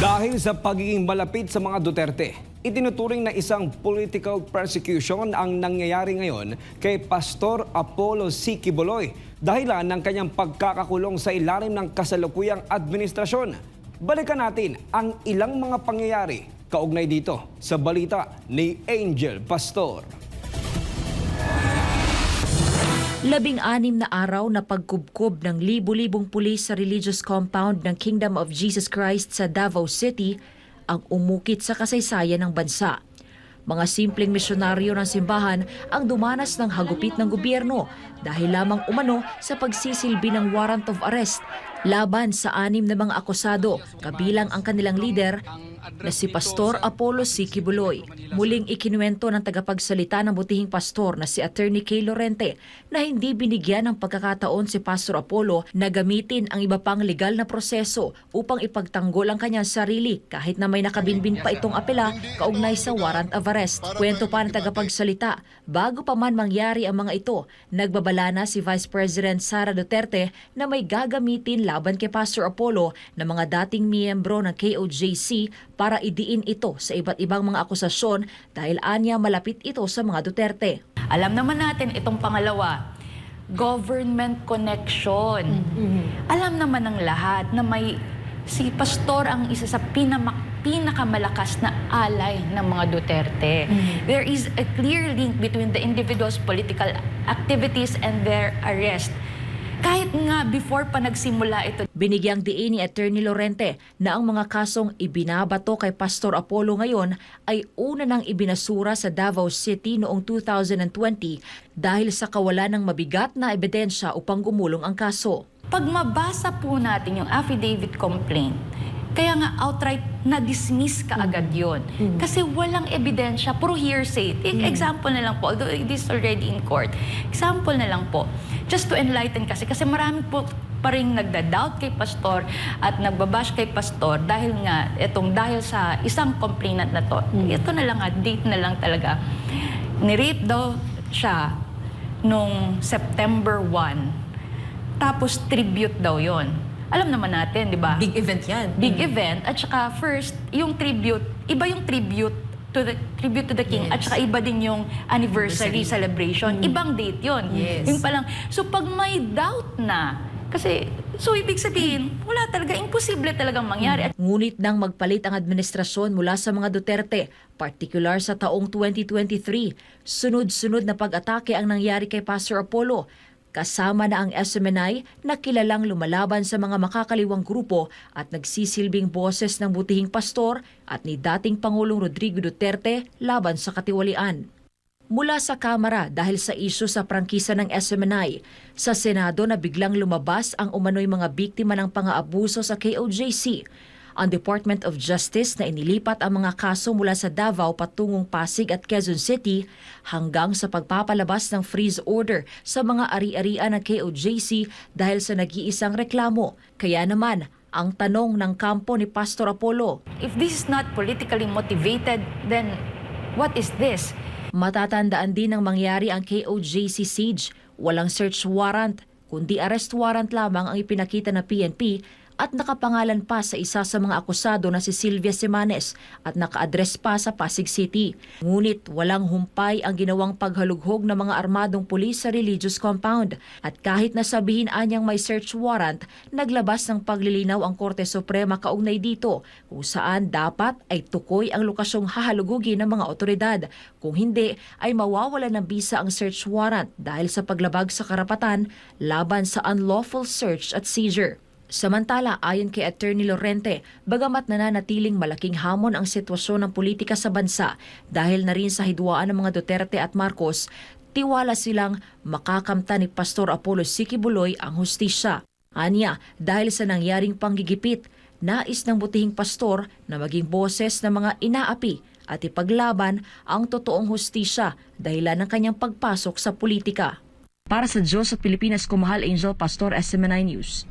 Dahil sa pagiging malapit sa mga Duterte, itinuturing na isang political persecution ang nangyayari ngayon kay Pastor Apollo C. Quiboloy dahilan ng kanyang pagkakakulong sa ilalim ng kasalukuyang administrasyon. Balikan natin ang ilang mga pangyayari kaugnay dito sa balita ni Angel Pastor. 16 na araw na pagkubkob ng libu-libong pulis sa religious compound ng Kingdom of Jesus Christ sa Davao City ang umukit sa kasaysayan ng bansa. Mga simpleng misyonaryo ng simbahan ang dumanas ng hagupit ng gobyerno dahil lamang umano sa pagsisilbi ng warrant of arrest laban sa 6 na mga akusado, kabilang ang kanilang leader na si Pastor Apollo C. Quiboloy. Muling ikinuwento ng tagapagsalita ng butihing pastor na si Attorney Kay Lorente na hindi binigyan ng pagkakataon si Pastor Apollo na gamitin ang iba pang legal na proseso upang ipagtanggol ang kanyang sarili kahit na may nakabinbin pa itong apela kaugnay sa warrant of arrest. Kwento pa ng tagapagsalita, bago pa man mangyari ang mga ito, nagbabala na si Vice President Sara Duterte na may gagamitin laban kay Pastor Apollo na mga dating miyembro ng KOJC para idiin ito sa iba't ibang mga akusasyon dahil anya malapit ito sa mga Duterte. Alam naman natin itong pangalawa, government connection. Alam naman ng lahat na may si Pastor ang isa sa pinakamalakas na alay ng mga Duterte. There is a clear link between the individual's political activities and their arrest. Kahit nga before pa nagsimula ito. Binigyang diin ni Attorney Lorente na ang mga kasong ibinabato kay Pastor Apollo ngayon ay una nang ibinasura sa Davao City noong 2020 dahil sa kawalan ng mabigat na ebidensya upang gumulong ang kaso. Pag mabasa po natin yung affidavit complaint, kaya nga outright na-dismiss kaagad yun. Kasi walang ebidensya, puro hearsay. Example na lang po, although it is already in court. Example na lang po, just to enlighten kasi marami po pa rin nagda-doubt kay Pastor at nagbabash kay Pastor dahil nga, dahil sa isang complainant na to. Ito na lang date na lang talaga. Ni-rape daw siya nung September 1, tapos tribute daw yon. Alam naman natin, di ba? Big event yan. Big event. At saka first, yung tribute, iba yung tribute to the king. Yes. At saka iba din yung anniversary celebration. Ibang date yun. Yes. Yung palang, so pag may doubt na, kasi, so ibig sabihin, wala talaga, imposible talagang mangyari. Ngunit nang magpalit ang administrasyon mula sa mga Duterte, partikular sa taong 2023, sunod-sunod na pag-atake ang nangyari kay Pastor Apollo. Kasama na ang SMNI na kilalang lumalaban sa mga makakaliwang grupo at nagsisilbing boses ng butihing pastor at ni dating Pangulong Rodrigo Duterte laban sa katiwalian. Mula sa Kamara dahil sa isyu sa prangkisa ng SMNI, sa Senado na biglang lumabas ang umano'y mga biktima ng pang-aabuso sa KOJC. Ang Department of Justice na inilipat ang mga kaso mula sa Davao patungong Pasig at Quezon City hanggang sa pagpapalabas ng freeze order sa mga ari-arian ng KOJC dahil sa nag-iisang reklamo. Kaya naman, ang tanong ng kampo ni Pastor Apollo, If this is not politically motivated, then what is this? matatandaan din ng mangyari ang KOJC siege. Walang search warrant, kundi arrest warrant lamang ang ipinakita na PNP at nakapangalan pa sa isa sa mga akusado na si Sylvia Semanes at naka-address pa sa Pasig City. Ngunit walang humpay ang ginawang paghalughog ng mga armadong pulis sa religious compound. At kahit nasabihin anyang may search warrant, naglabas ng paglilinaw ang Korte Suprema kaugnay dito kung saan dapat ay tukoy ang lokasyong hahalugugin ng mga otoridad. Kung hindi, ay mawawalan ng bisa ang search warrant dahil sa paglabag sa karapatan laban sa unlawful search at seizure. Samantala, ayon kay Attorney Lorente, bagamat nananatiling malaking hamon ang sitwasyon ng politika sa bansa dahil na rin sa hidwaan ng mga Duterte at Marcos, tiwala silang makakamta ni Pastor Apollo C. Quiboloy ang hustisya. Anya, dahil sa nangyaring panggigipit, nais ng butihing pastor na maging boses ng mga inaapi at ipaglaban ang totoong hustisya dahilan ng kanyang pagpasok sa politika. Para sa Diyos at Pilipinas, Kumahal Angel Pastor, SMNI News.